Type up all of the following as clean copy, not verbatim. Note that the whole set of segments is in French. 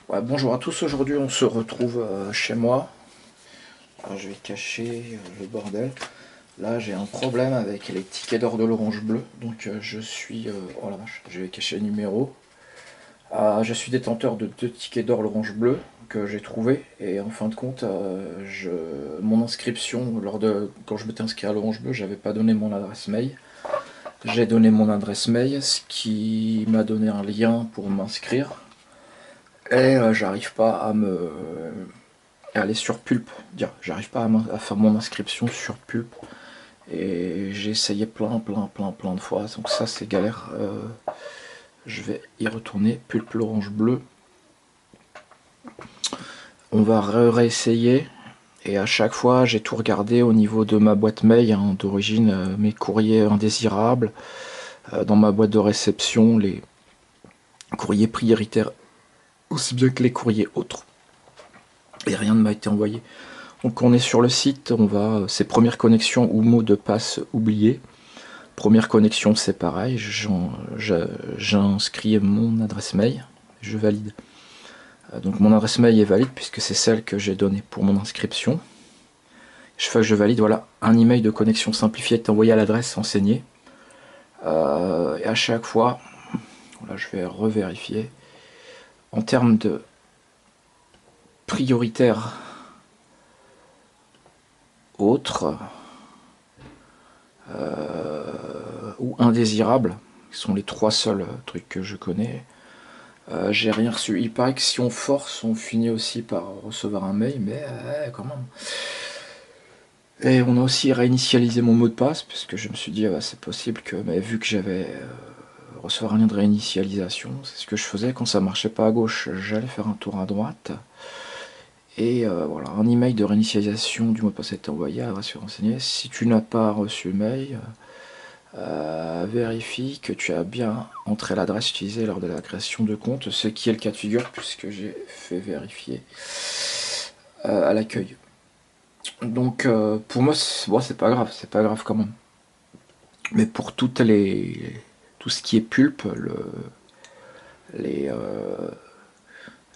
Ouais, bonjour à tous, aujourd'hui on se retrouve chez moi. Alors, je vais cacher le bordel. Là j'ai un problème avec les tickets d'or de l'Orange Bleu, donc oh la vache, je vais cacher le numéro. Je suis détenteur de 2 tickets d'or l'Orange Bleu que j'ai trouvé, et en fin de compte, mon inscription, quand je m'étais inscrit à l'Orange Bleu, j'avais pas donné mon adresse mail. J'ai donné mon adresse mail, ce qui m'a donné un lien pour m'inscrire, et j'arrive pas à aller sur Pulp. J'arrive pas à faire mon inscription sur Pulp. Et j'ai essayé plein de fois. Donc ça c'est galère. Je vais y retourner. Pulp l'Orange Bleu. On va réessayer. Et à chaque fois j'ai tout regardé au niveau de ma boîte mail, hein, d'origine, mes courriers indésirables. Dans ma boîte de réception, les courriers prioritaires aussi bien que les courriers autres. Et rien ne m'a été envoyé. Donc on est sur le site, on va, c'est première connexion ou mot de passe oublié. Première connexion, c'est pareil, j'inscris mon adresse mail, je valide. Donc mon adresse mail est valide puisque c'est celle que j'ai donnée pour mon inscription. Chaque fois que je valide, voilà, un email de connexion simplifié est envoyé à l'adresse enseignée. Et à chaque fois, là je vais revérifier, en termes de prioritaire autre ou indésirable, qui sont les 3 seuls trucs que je connais, j'ai rien reçu. Il paraît que si on force, on finit aussi par recevoir un mail, mais quand même. Et on a aussi réinitialisé mon mot de passe, parce que je me suis dit, ah bah, c'est possible que, mais vu que j'avais recevoir un lien de réinitialisation, c'est ce que je faisais quand ça marchait pas à gauche, j'allais faire un tour à droite. Et voilà, un email de réinitialisation du mot de passe a été envoyé à l'adresse renseignée. Si tu n'as pas reçu le mail, vérifie que tu as bien entré l'adresse utilisée lors de la création de compte, ce qui est le cas de figure puisque j'ai fait vérifier à l'accueil. Donc pour moi, c'est pas grave, c'est pas grave quand même. Mais pour tout ce qui est pulpe, les, euh,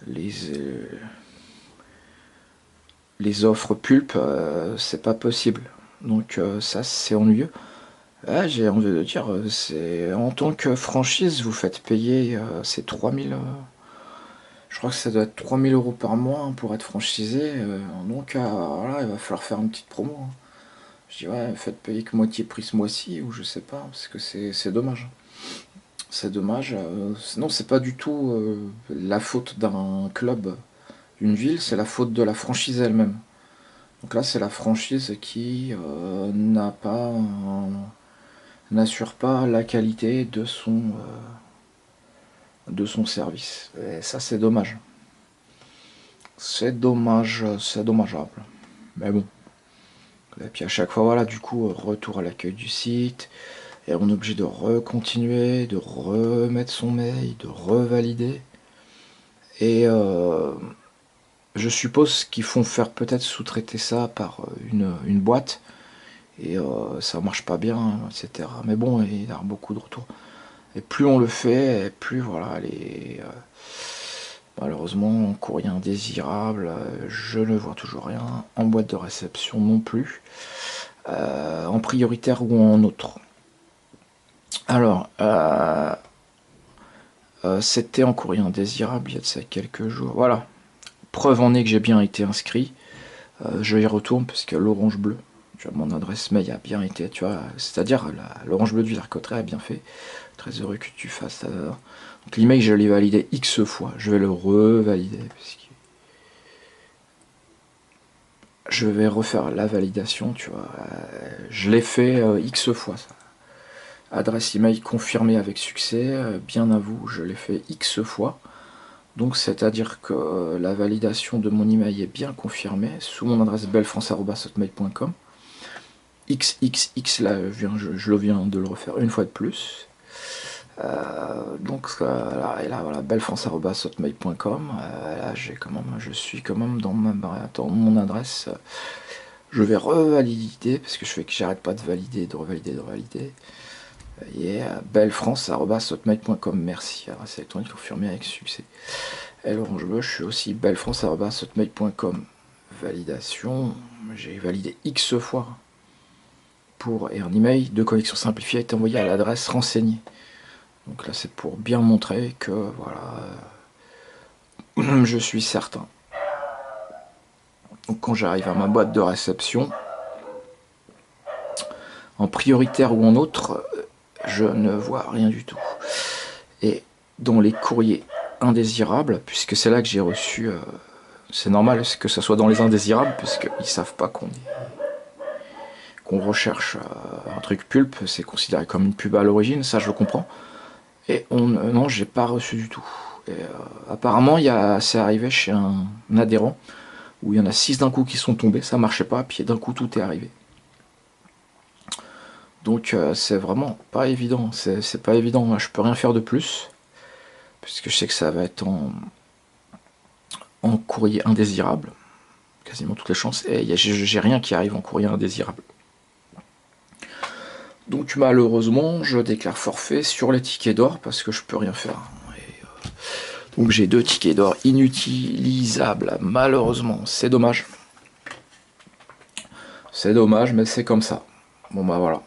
les, euh, les offres pulpe, c'est pas possible. Donc ça, c'est ennuyeux. Ah, j'ai envie de dire, c'est en tant que franchise, vous faites payer ces 3000. Je crois que ça doit être 3000 € par mois, hein, pour être franchisé. Donc voilà, il va falloir faire une petite promo, hein. Je dis ouais, faites payer que moitié prix ce mois-ci, ou je sais pas, parce que c'est dommage. C'est dommage. Non, c'est pas du tout la faute d'un club, d'une ville, c'est la faute de la franchise elle-même. Donc là, c'est la franchise qui n'assure pas la qualité de son service. Et ça, c'est dommage. C'est dommage, c'est dommageable. Mais bon. Et puis à chaque fois, voilà, du coup, retour à l'accueil du site. Et on est obligé de recontinuer, de remettre son mail, de revalider. Et je suppose qu'ils font faire peut-être sous-traiter ça par une boîte. Et ça marche pas bien, hein, etc. Mais bon, il y a beaucoup de retours. Et plus on le fait, et plus voilà, malheureusement, en courrier indésirable, je ne vois toujours rien. En boîte de réception non plus. En prioritaire ou en autre. Alors, c'était en courrier indésirable il y a de ça quelques jours. Voilà. Preuve en est que j'ai bien été inscrit. Je y retourne parce que l'Orange Bleu, tu vois, mon adresse mail a bien été, tu vois, c'est-à-dire l'Orange Bleu de Villers-Cotterêts a bien fait. Très heureux que tu fasses ça. Donc l'email, je l'ai validé X fois. Je vais le revalider. Je vais refaire la validation, tu vois. Je l'ai fait X fois, ça. Adresse email confirmée avec succès. Bien à vous, je l'ai fait X fois. Donc c'est-à-dire que la validation de mon email est bien confirmée sous mon adresse bellefrance@hotmail.com. XXX, là, je viens de le refaire une fois de plus. Donc là, et là, voilà, bellefrance@hotmail.com. Là, je suis quand même dans mon adresse. Je vais revalider parce que j'arrête pas de valider, de revalider, de revalider. Yeah, bellefrance@hotmail.com. Merci. Adresse électronique confirmée avec succès. Et l'orange bleu, je suis aussi bellefrance@hotmail.com. Validation. J'ai validé X fois et un email de connexion simplifiée est envoyé à l'adresse renseignée. Donc là, c'est pour bien montrer que voilà, je suis certain. Donc quand j'arrive à ma boîte de réception, en prioritaire ou en autre, je ne vois rien du tout. Et dans les courriers indésirables, puisque c'est là que j'ai reçu, c'est normal que ça soit dans les indésirables, puisqu'ils savent pas qu'on recherche un truc pulpe, c'est considéré comme une pub à l'origine, ça je le comprends. Et non, j'ai pas reçu du tout. Et, apparemment, c'est arrivé chez un adhérent où il y en a 6 d'un coup qui sont tombés, ça marchait pas, puis d'un coup tout est arrivé. Donc c'est vraiment pas évident, c'est pas évident, je peux rien faire de plus, puisque je sais que ça va être en courrier indésirable, quasiment toutes les chances, et j'ai rien qui arrive en courrier indésirable. Donc malheureusement, je déclare forfait sur les tickets d'or, parce que je peux rien faire. Donc j'ai 2 tickets d'or inutilisables, malheureusement, c'est dommage. C'est dommage, mais c'est comme ça. Bon bah voilà.